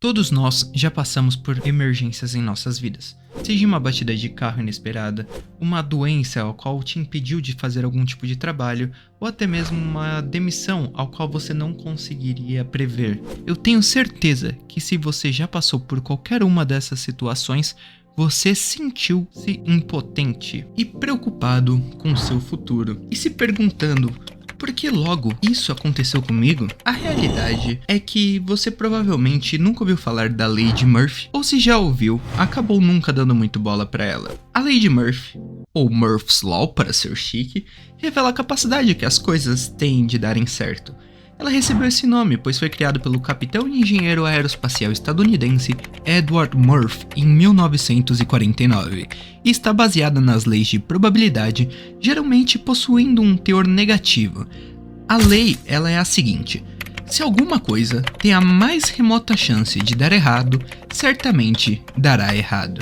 Todos nós já passamos por emergências em nossas vidas, seja uma batida de carro inesperada, uma doença ao qual te impediu de fazer algum tipo de trabalho, ou até mesmo uma demissão ao qual você não conseguiria prever. Eu tenho certeza que se você já passou por qualquer uma dessas situações, você sentiu-se impotente e preocupado com seu futuro e se perguntando: por que logo isso aconteceu comigo? A realidade é que você provavelmente nunca ouviu falar da Lei de Murphy, ou se já ouviu, acabou nunca dando muito bola para ela. A Lei de Murphy, ou Murphy's Law para ser chique, revela a capacidade que as coisas têm de darem certo. Ela recebeu esse nome pois foi criado pelo capitão e engenheiro aeroespacial estadunidense Edward Murphy em 1949 e está baseada nas leis de probabilidade, geralmente possuindo um teor negativo. A lei ela é a seguinte: se alguma coisa tem a mais remota chance de dar errado, certamente dará errado.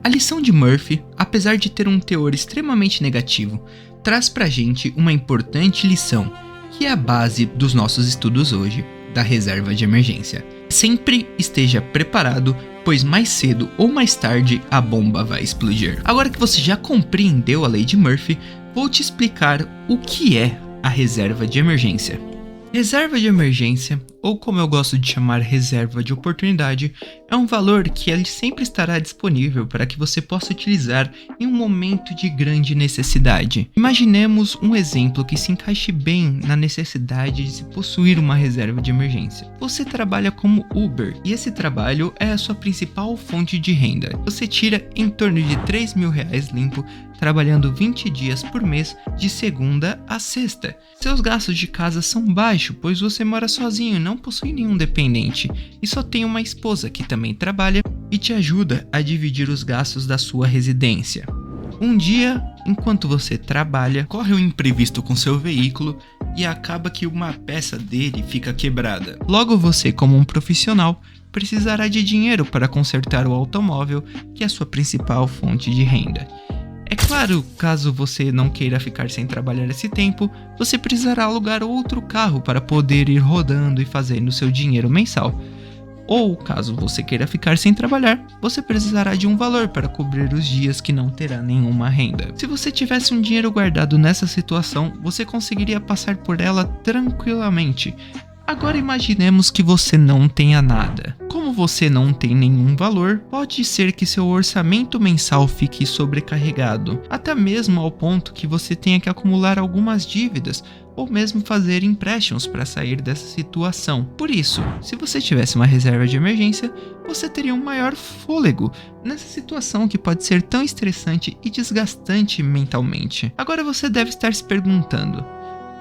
A lição de Murphy, apesar de ter um teor extremamente negativo, traz pra gente uma importante lição, que é a base dos nossos estudos hoje, da reserva de emergência. Sempre esteja preparado, pois mais cedo ou mais tarde a bomba vai explodir. Agora que você já compreendeu a lei de Murphy, vou te explicar o que é a reserva de emergência. Reserva de emergência, ou como eu gosto de chamar reserva de oportunidade, é um valor que ele sempre estará disponível para que você possa utilizar em um momento de grande necessidade. Imaginemos um exemplo que se encaixe bem na necessidade de se possuir uma reserva de emergência. Você trabalha como Uber e esse trabalho é a sua principal fonte de renda. Você tira em torno de R$3.000 limpo, trabalhando 20 dias por mês, de segunda a sexta. Seus gastos de casa são baixos, pois você mora sozinho e não possui nenhum dependente, e só tem uma esposa que também trabalha e te ajuda a dividir os gastos da sua residência. Um dia, enquanto você trabalha, corre um imprevisto com seu veículo e acaba que uma peça dele fica quebrada. Logo você, como um profissional, precisará de dinheiro para consertar o automóvel, que é a sua principal fonte de renda. É claro, caso você não queira ficar sem trabalhar esse tempo, você precisará alugar outro carro para poder ir rodando e fazendo seu dinheiro mensal. Ou, caso você queira ficar sem trabalhar, você precisará de um valor para cobrir os dias que não terá nenhuma renda. Se você tivesse um dinheiro guardado nessa situação, você conseguiria passar por ela tranquilamente. Agora imaginemos que você não tenha nada. Como você não tem nenhum valor, pode ser que seu orçamento mensal fique sobrecarregado, até mesmo ao ponto que você tenha que acumular algumas dívidas ou mesmo fazer empréstimos para sair dessa situação. Por isso, se você tivesse uma reserva de emergência, você teria um maior fôlego nessa situação que pode ser tão estressante e desgastante mentalmente. Agora você deve estar se perguntando: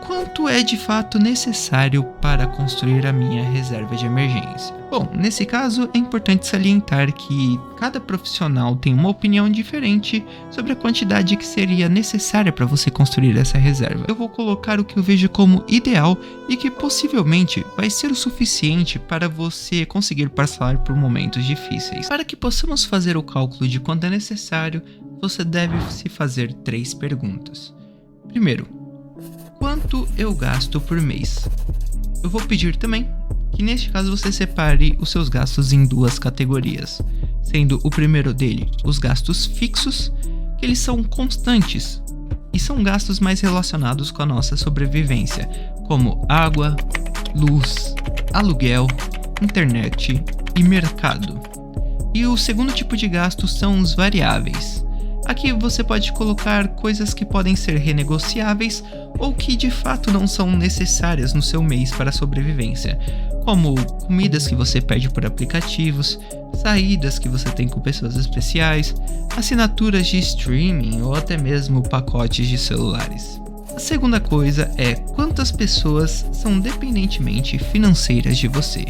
quanto é de fato necessário para construir a minha reserva de emergência? Bom, nesse caso é importante salientar que cada profissional tem uma opinião diferente sobre a quantidade que seria necessária para você construir essa reserva. Eu vou colocar o que eu vejo como ideal e que possivelmente vai ser o suficiente para você conseguir passar por momentos difíceis. Para que possamos fazer o cálculo de quanto é necessário, você deve se fazer 3 perguntas. Primeiro, quanto eu gasto por mês? Eu vou pedir também que neste caso você separe os seus gastos em 2 categorias, sendo o primeiro dele os gastos fixos, que eles são constantes e são gastos mais relacionados com a nossa sobrevivência, como água, luz, aluguel, internet e mercado. E o segundo tipo de gastos são os variáveis. Aqui você pode colocar coisas que podem ser renegociáveis ou que de fato não são necessárias no seu mês para a sobrevivência, como comidas que você pede por aplicativos, saídas que você tem com pessoas especiais, assinaturas de streaming ou até mesmo pacotes de celulares. A segunda coisa é quantas pessoas são dependentemente financeiras de você.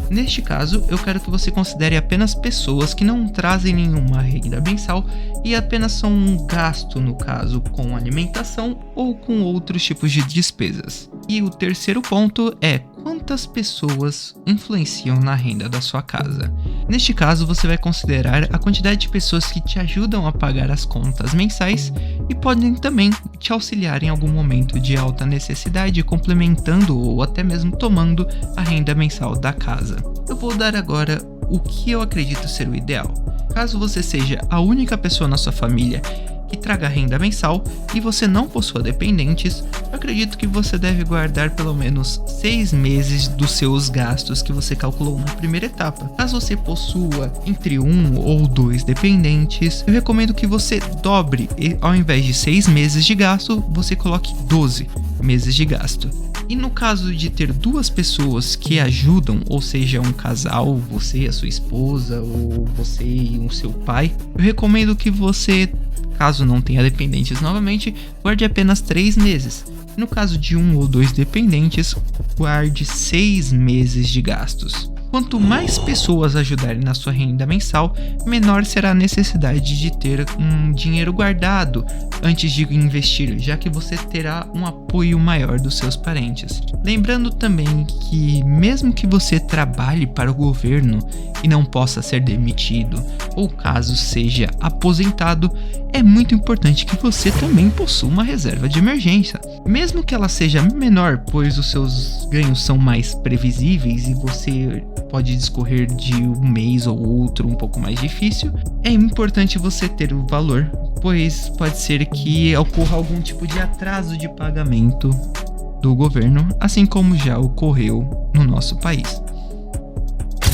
Neste caso, eu quero que você considere apenas pessoas que não trazem nenhuma renda mensal e apenas são um gasto, no caso, com alimentação ou com outros tipos de despesas. E o terceiro ponto é quantas pessoas influenciam na renda da sua casa. Neste caso, você vai considerar a quantidade de pessoas que te ajudam a pagar as contas mensais e podem também te auxiliar em algum momento de alta necessidade, complementando ou até mesmo tomando a renda mensal da casa. Eu vou dar agora o que eu acredito ser o ideal. Caso você seja a única pessoa na sua família que traga renda mensal e você não possua dependentes, eu acredito que você deve guardar pelo menos 6 meses dos seus gastos que você calculou na primeira etapa. Caso você possua entre 1 ou 2 dependentes, eu recomendo que você dobre e ao invés de 6 meses de gasto, você coloque 12 meses de gasto. E no caso de ter 2 pessoas que ajudam, ou seja, um casal, você e a sua esposa, ou você e o seu pai, eu recomendo que você, caso não tenha dependentes novamente, guarde apenas 3 meses. No caso de 1 ou 2 dependentes, guarde 6 meses de gastos. Quanto mais pessoas ajudarem na sua renda mensal, menor será a necessidade de ter um dinheiro guardado antes de investir, já que você terá um apoio maior dos seus parentes. Lembrando também que, mesmo que você trabalhe para o governo e não possa ser demitido, ou caso seja aposentado, é muito importante que você também possua uma reserva de emergência. Mesmo que ela seja menor, pois os seus ganhos são mais previsíveis e você pode discorrer de um mês ou outro um pouco mais difícil, é importante você ter o valor, pois pode ser que ocorra algum tipo de atraso de pagamento do governo, assim como já ocorreu no nosso país.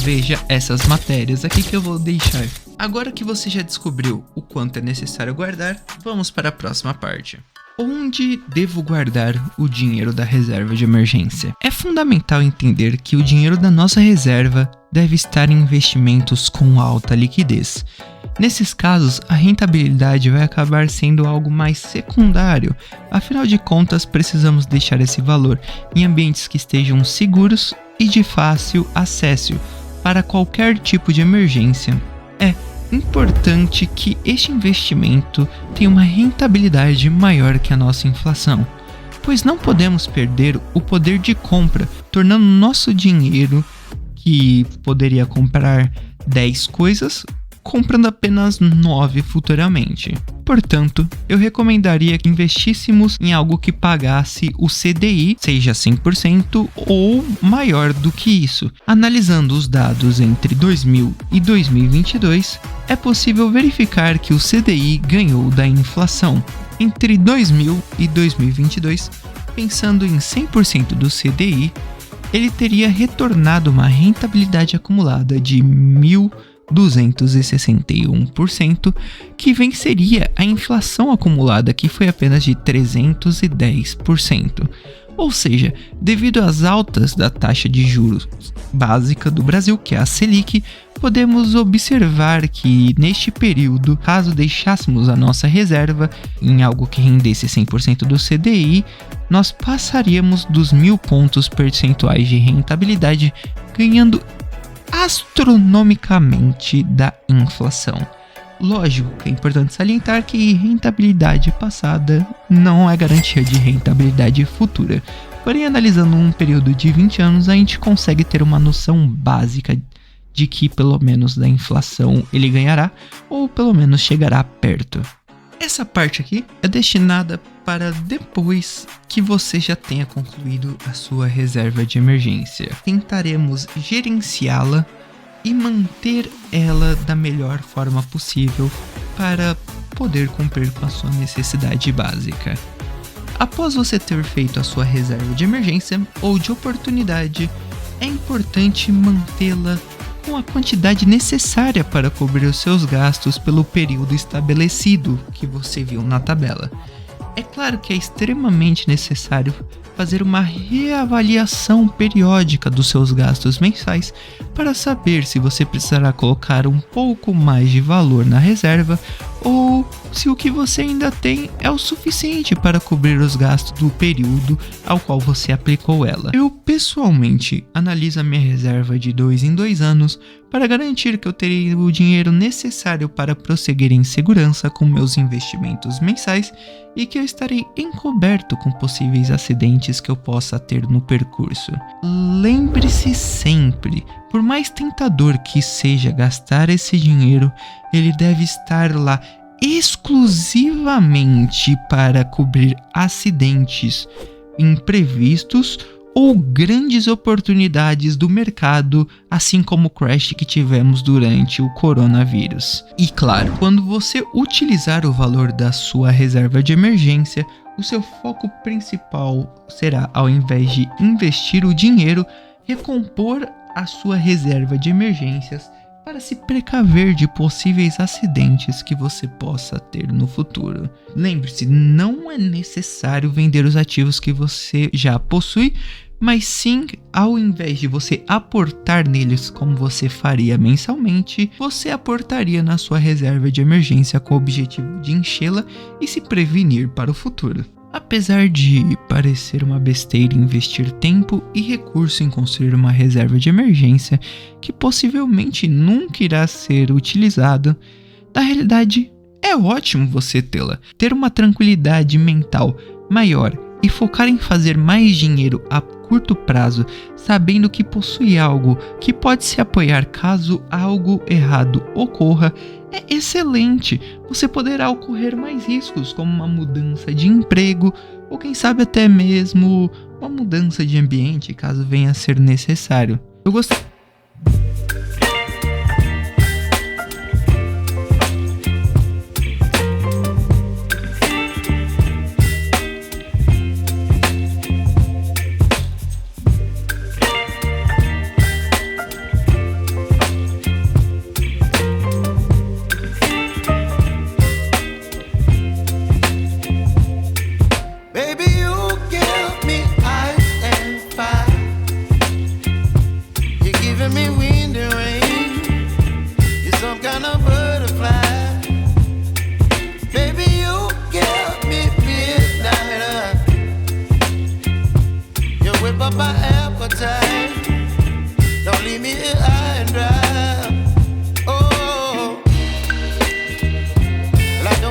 Veja essas matérias aqui que eu vou deixar. Agora que você já descobriu o quanto é necessário guardar, vamos para a próxima parte. Onde devo guardar o dinheiro da reserva de emergência? É fundamental entender que o dinheiro da nossa reserva deve estar em investimentos com alta liquidez. Nesses casos, a rentabilidade vai acabar sendo algo mais secundário, afinal de contas, precisamos deixar esse valor em ambientes que estejam seguros e de fácil acesso para qualquer tipo de emergência. É importante que este investimento tenha uma rentabilidade maior que a nossa inflação, pois não podemos perder o poder de compra, tornando nosso dinheiro, que poderia comprar 10 coisas, comprando apenas 9 futuramente. Portanto, eu recomendaria que investíssemos em algo que pagasse o CDI, seja 100% ou maior do que isso. Analisando os dados entre 2000 e 2022, é possível verificar que o CDI ganhou da inflação. Entre 2000 e 2022, pensando em 100% do CDI, ele teria retornado uma rentabilidade acumulada de 1.261%, que venceria a inflação acumulada, que foi apenas de 310%. Ou seja, devido às altas da taxa de juros básica do Brasil, que é a Selic, podemos observar que neste período, caso deixássemos a nossa reserva em algo que rendesse 100% do CDI, nós passaríamos dos 1.000 pontos percentuais de rentabilidade, ganhando astronomicamente da inflação. Lógico que é importante salientar que rentabilidade passada não é garantia de rentabilidade futura. Porém, analisando um período de 20 anos, a gente consegue ter uma noção básica de que pelo menos da inflação ele ganhará, ou pelo menos chegará perto. Essa parte aqui é destinada para depois que você já tenha concluído a sua reserva de emergência. Tentaremos gerenciá-la e manter ela da melhor forma possível para poder cumprir com a sua necessidade básica. Após você ter feito a sua reserva de emergência ou de oportunidade, é importante mantê-la com a quantidade necessária para cobrir os seus gastos pelo período estabelecido que você viu na tabela. É claro que é extremamente necessário fazer uma reavaliação periódica dos seus gastos mensais para saber se você precisará colocar um pouco mais de valor na reserva ou se o que você ainda tem é o suficiente para cobrir os gastos do período ao qual você aplicou ela. Eu pessoalmente analiso a minha reserva de 2 em 2 anos para garantir que eu terei o dinheiro necessário para prosseguir em segurança com meus investimentos mensais e que eu estarei encoberto com possíveis acidentes que eu possa ter no percurso. Lembre-se sempre, por mais tentador que seja gastar esse dinheiro, ele deve estar lá exclusivamente para cobrir acidentes imprevistos ou grandes oportunidades do mercado, assim como o crash que tivemos durante o coronavírus. E claro, quando você utilizar o valor da sua reserva de emergência, o seu foco principal será, ao invés de investir o dinheiro, recompor a sua reserva de emergências para se precaver de possíveis acidentes que você possa ter no futuro. Lembre-se, não é necessário vender os ativos que você já possui, mas sim, ao invés de você aportar neles como você faria mensalmente, você aportaria na sua reserva de emergência com o objetivo de enchê-la e se prevenir para o futuro. Apesar de parecer uma besteira investir tempo e recurso em construir uma reserva de emergência que possivelmente nunca irá ser utilizada, na realidade é ótimo você tê-la. Ter uma tranquilidade mental maior e focar em fazer mais dinheiro a curto prazo, sabendo que possui algo que pode se apoiar caso algo errado ocorra, é excelente. Você poderá ocorrer mais riscos, como uma mudança de emprego ou quem sabe até mesmo uma mudança de ambiente, caso venha a ser necessário. Eu gostaria